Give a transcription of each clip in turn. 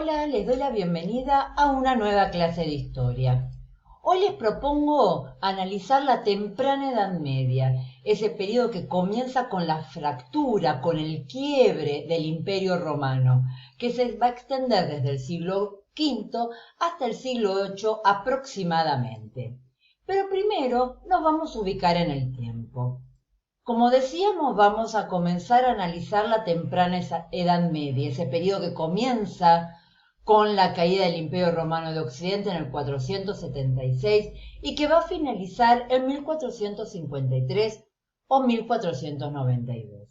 Hola, les doy la bienvenida a una nueva clase de historia. Hoy les propongo analizar la temprana Edad Media, ese periodo que comienza con la fractura, con el quiebre del Imperio Romano, que se va a extender desde el siglo V hasta el siglo VIII aproximadamente. Pero primero nos vamos a ubicar en el tiempo. Como decíamos, vamos a comenzar a analizar la temprana Edad Media, ese periodo que comienza con la caída del Imperio Romano de Occidente en el 476 y que va a finalizar en 1453 o 1492.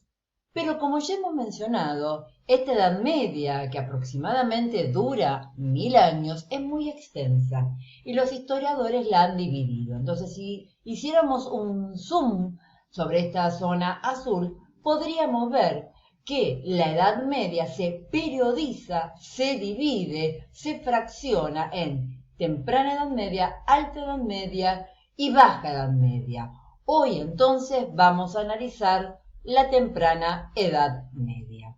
Pero como ya hemos mencionado, esta Edad Media, que aproximadamente dura 1000 años, es muy extensa y los historiadores la han dividido. Entonces, si hiciéramos un zoom sobre esta zona azul, podríamos ver que la Edad Media se periodiza, se divide, se fracciona en temprana Edad Media, alta Edad Media y baja Edad Media. Hoy entonces vamos a analizar la temprana Edad Media.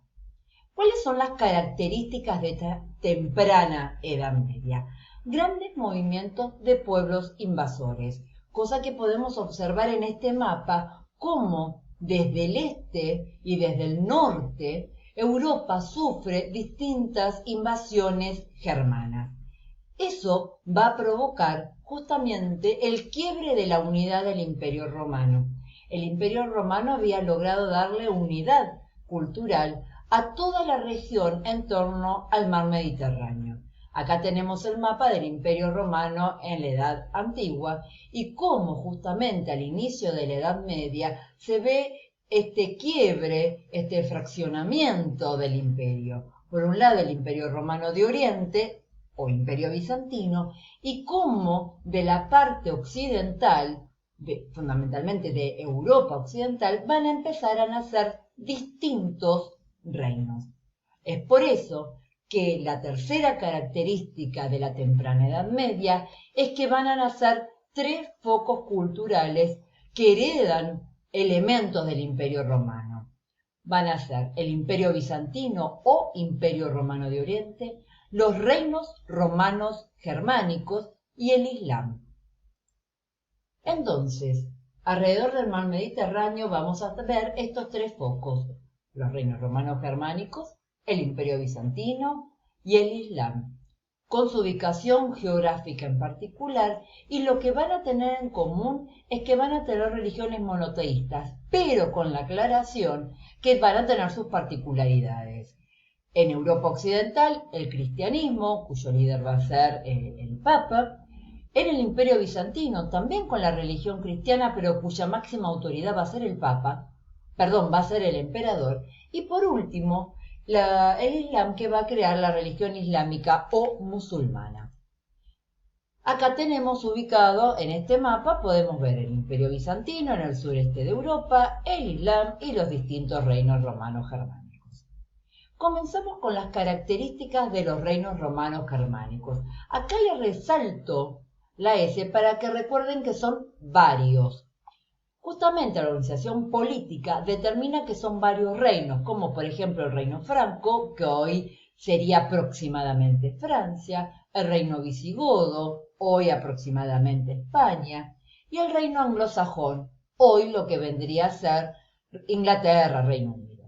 ¿Cuáles son las características de esta temprana Edad Media? Grandes movimientos de pueblos invasores, cosa que podemos observar en este mapa cómo desde el este y desde el norte Europa sufre distintas invasiones germanas. Eso va a provocar justamente el quiebre de la unidad del Imperio Romano. El Imperio Romano había logrado darle unidad cultural a toda la región en torno al mar Mediterráneo. Acá tenemos el mapa del Imperio Romano en la Edad Antigua y cómo justamente al inicio de la Edad Media se ve este quiebre, este fraccionamiento del imperio. Por un lado el Imperio Romano de Oriente o Imperio Bizantino y cómo de la parte occidental, fundamentalmente de Europa occidental, van a empezar a nacer distintos reinos. Es por eso que la tercera característica de la temprana Edad Media es que van a nacer tres focos culturales que heredan elementos del Imperio Romano. Van a ser el Imperio Bizantino o Imperio Romano de Oriente, los reinos romanos germánicos y el Islam. Entonces, alrededor del mar Mediterráneo vamos a ver estos tres focos: los reinos romanos germánicos, el Imperio Bizantino y el Islam, con su ubicación geográfica en particular, y lo que van a tener en común es que van a tener religiones monoteístas, pero con la aclaración que van a tener sus particularidades. En Europa Occidental, el cristianismo, cuyo líder va a ser el Papa. En el Imperio Bizantino, también con la religión cristiana, pero cuya máxima autoridad va a ser el Papa, va a ser el emperador. Y por último, el Islam, que va a crear la religión islámica o musulmana. Acá tenemos ubicado en este mapa, podemos ver el Imperio Bizantino en el sureste de Europa, el Islam y los distintos reinos romanos germánicos. Comenzamos con las características de los reinos romanos germánicos. Acá les resalto la S para que recuerden que son varios. Justamente la organización política determina que son varios reinos, como por ejemplo el reino franco, que hoy sería aproximadamente Francia, el reino visigodo, hoy aproximadamente España, y el reino anglosajón, hoy lo que vendría a ser Inglaterra, Reino Unido.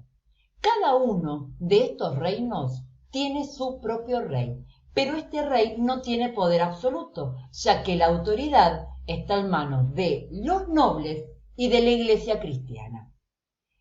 Cada uno de estos reinos tiene su propio rey, pero este rey no tiene poder absoluto, ya que la autoridad está en manos de los nobles y de la iglesia cristiana.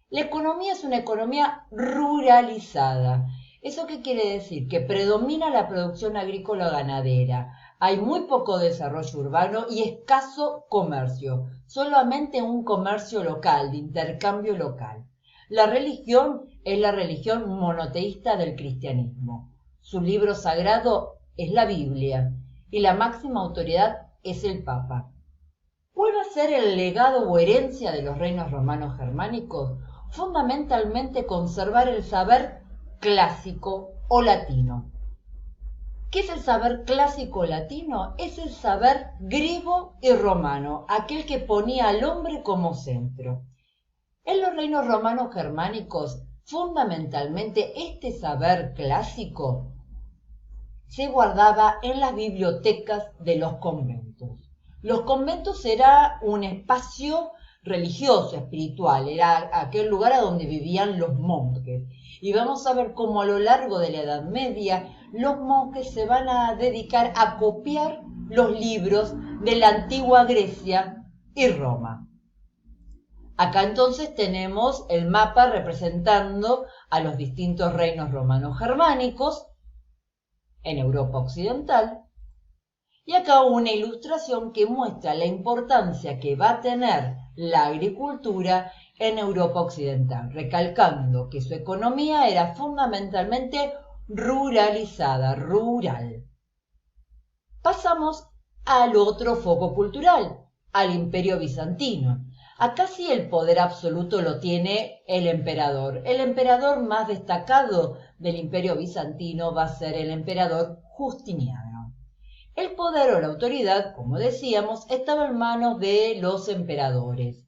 La economía es una economía ruralizada. ¿Eso qué quiere decir? Que predomina la producción agrícola ganadera. Hay muy poco desarrollo urbano y escaso comercio, solamente un comercio local, de intercambio local. La religión es la religión monoteísta del cristianismo. Su libro sagrado es la Biblia y la máxima autoridad es el Papa. ¿Cuál va a ser el legado o herencia de los reinos romanos germánicos? Fundamentalmente conservar el saber clásico o latino. ¿Qué es el saber clásico latino? Es el saber griego y romano, aquel que ponía al hombre como centro. En los reinos romanos germánicos, fundamentalmente este saber clásico se guardaba en las bibliotecas de los conventos. Los conventos era un espacio religioso, espiritual, era aquel lugar a donde vivían los monjes. Y vamos a ver cómo a lo largo de la Edad Media los monjes se van a dedicar a copiar los libros de la antigua Grecia y Roma. Acá entonces tenemos el mapa representando a los distintos reinos romanos germánicos en Europa Occidental. Y acá una ilustración que muestra la importancia que va a tener la agricultura en Europa Occidental, recalcando que su economía era fundamentalmente ruralizada, rural. Pasamos al otro foco cultural, al Imperio Bizantino. Acá sí el poder absoluto lo tiene el emperador. El emperador más destacado del Imperio Bizantino va a ser el emperador Justiniano. El poder o la autoridad, como decíamos, estaba en manos de los emperadores.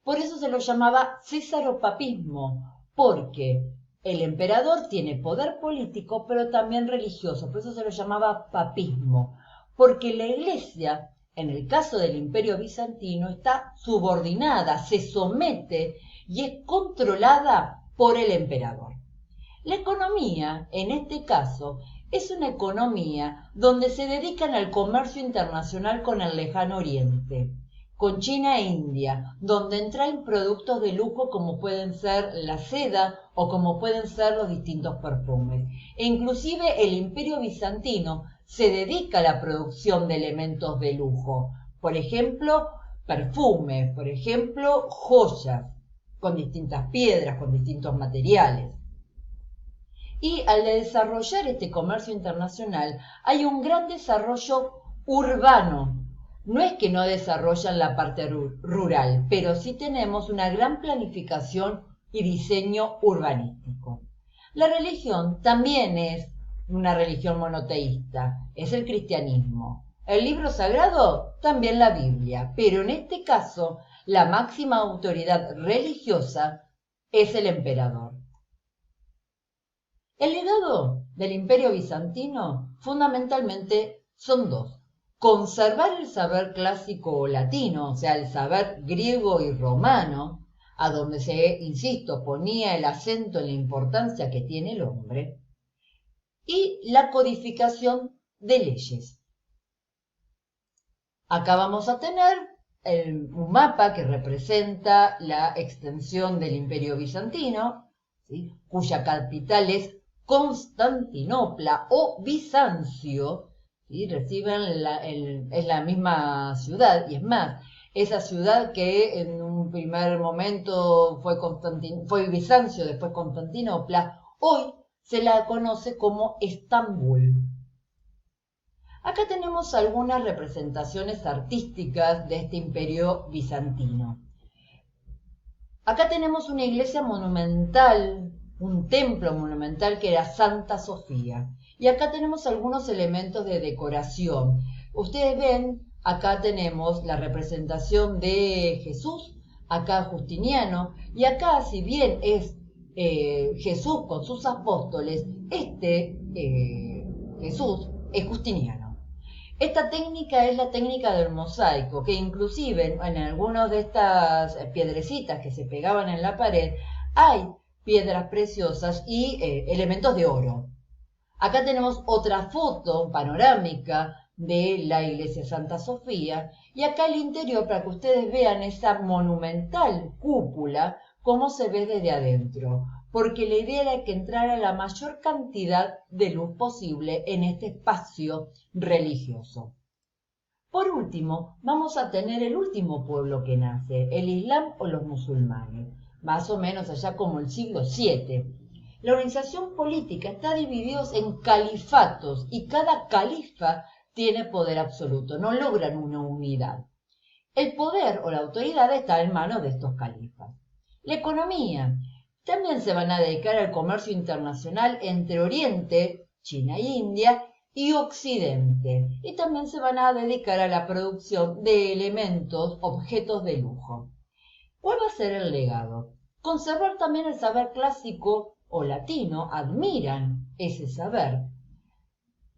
Por eso se lo llamaba césaropapismo, porque el emperador tiene poder político, pero también religioso. Por eso se lo llamaba papismo, porque la Iglesia, en el caso del Imperio Bizantino, está subordinada, se somete y es controlada por el emperador. La economía, en este caso, es una economía donde se dedican al comercio internacional con el lejano oriente, con China e India, donde entran productos de lujo como pueden ser la seda o como pueden ser los distintos perfumes. E inclusive el Imperio Bizantino se dedica a la producción de elementos de lujo, por ejemplo, perfumes, por ejemplo, joyas, con distintas piedras, con distintos materiales. Y al desarrollar este comercio internacional hay un gran desarrollo urbano. No es que no desarrollan la parte rural, pero sí tenemos una gran planificación y diseño urbanístico. La religión también es una religión monoteísta, es el cristianismo. El libro sagrado, también la Biblia, pero en este caso la máxima autoridad religiosa es el emperador. El legado del Imperio Bizantino fundamentalmente son dos. Conservar el saber clásico o latino, o sea, el saber griego y romano, a donde se, insisto, ponía el acento en la importancia que tiene el hombre, y la codificación de leyes. Acá vamos a tener un mapa que representa la extensión del Imperio Bizantino, ¿sí?, cuya capital es Constantinopla o Bizancio, ¿sí? Es la misma ciudad, y es más, esa ciudad que en un primer momento fue Bizancio, después Constantinopla, hoy se la conoce como Estambul. Acá tenemos algunas representaciones artísticas de este imperio bizantino. Acá tenemos una iglesia monumental, un templo monumental que era Santa Sofía. Y acá tenemos algunos elementos de decoración. Ustedes ven, acá tenemos la representación de Jesús, acá Justiniano, y acá, si bien es Jesús con sus apóstoles, Jesús es Justiniano. Esta técnica es la técnica del mosaico, que inclusive en algunas de estas piedrecitas que se pegaban en la pared hay piedras preciosas y elementos de oro. Acá tenemos otra foto panorámica de la iglesia Santa Sofía y acá el interior para que ustedes vean esa monumental cúpula cómo se ve desde adentro, porque la idea era que entrara la mayor cantidad de luz posible en este espacio religioso. Por último, vamos a tener el último pueblo que nace, el Islam o los musulmanes, más o menos allá como el siglo VII. La organización política está dividida en califatos y cada califa tiene poder absoluto, no logran una unidad. El poder o la autoridad está en manos de estos califas. La economía. También se van a dedicar al comercio internacional entre Oriente, China e India, y Occidente. Y también se van a dedicar a la producción de elementos, objetos de lujo. ¿Cuál va a ser el legado? Conservar también el saber clásico o latino, admiran ese saber.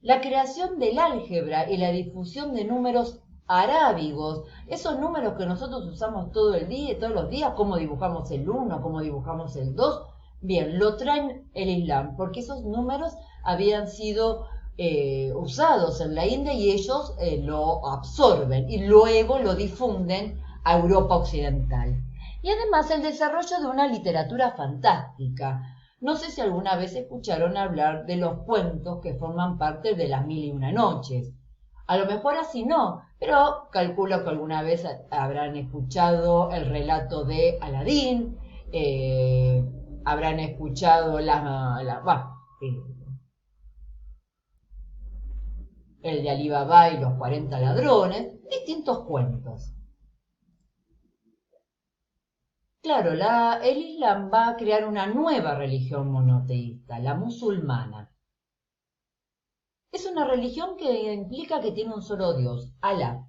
la creación del álgebra y la difusión de números arábigos, esos números que nosotros usamos todo el día, todos los días, cómo dibujamos el 1, cómo dibujamos el 2, bien, lo traen el Islam, porque esos números habían sido usados en la India y ellos lo absorben y luego lo difunden a Europa Occidental. Y además el desarrollo de una literatura fantástica. No sé si alguna vez escucharon hablar de los cuentos que forman parte de las Mil y una Noches. A lo mejor así no, pero calculo que alguna vez habrán escuchado el relato de Aladín, habrán escuchado el de Alí Babá y los 40 ladrones, distintos cuentos. Claro, el Islam va a crear una nueva religión monoteísta, la musulmana. Es una religión que implica que tiene un solo Dios, Alá.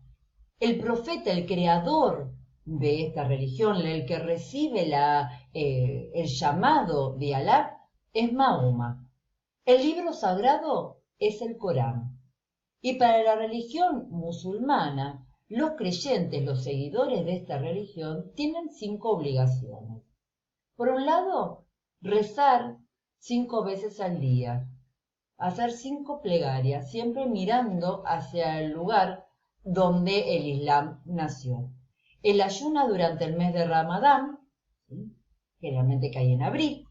El profeta, el creador de esta religión, el que recibe el llamado de Alá, es Mahoma. El libro sagrado es el Corán. Y para la religión musulmana, los creyentes, los seguidores de esta religión, tienen 5 obligaciones. Por un lado, rezar 5 veces al día, hacer 5 plegarias, siempre mirando hacia el lugar donde el Islam nació. El ayuno durante el mes de Ramadán, ¿sí?, generalmente cae en abril.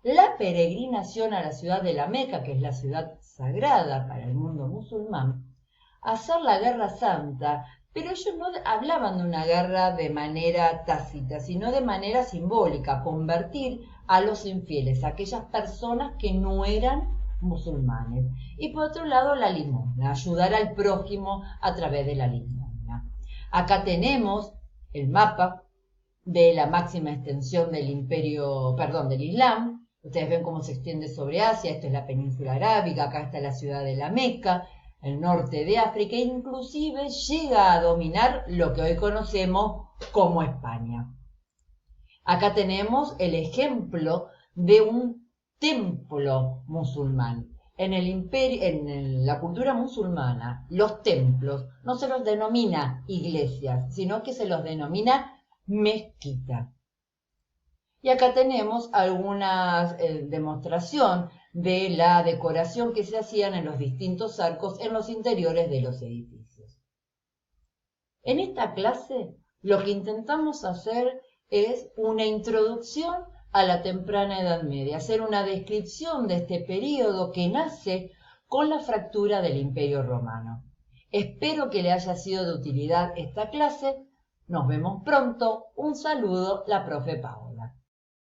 La peregrinación a la ciudad de la Meca, que es la ciudad sagrada para el mundo musulmán. Hacer la guerra santa, pero ellos no hablaban de una guerra de manera tácita, sino de manera simbólica, convertir a los infieles, a aquellas personas que no eran musulmanes. Y por otro lado, la limosna, ayudar al prójimo a través de la limosna. Acá tenemos el mapa de la máxima extensión del del Islam. Ustedes ven cómo se extiende sobre Asia, esto es la península arábiga, acá está la ciudad de la Meca, el norte de África, e inclusive llega a dominar lo que hoy conocemos como España. Acá tenemos el ejemplo de un templo musulmán. En la cultura musulmana, los templos no se los denomina iglesias, sino que se los denomina mezquita. Y acá tenemos alguna demostración de la decoración que se hacían en los distintos arcos en los interiores de los edificios. En esta clase lo que intentamos hacer es una introducción a la temprana Edad Media, hacer una descripción de este periodo que nace con la fractura del Imperio Romano. Espero que le haya sido de utilidad esta clase. Nos vemos pronto. Un saludo, la profe Pau.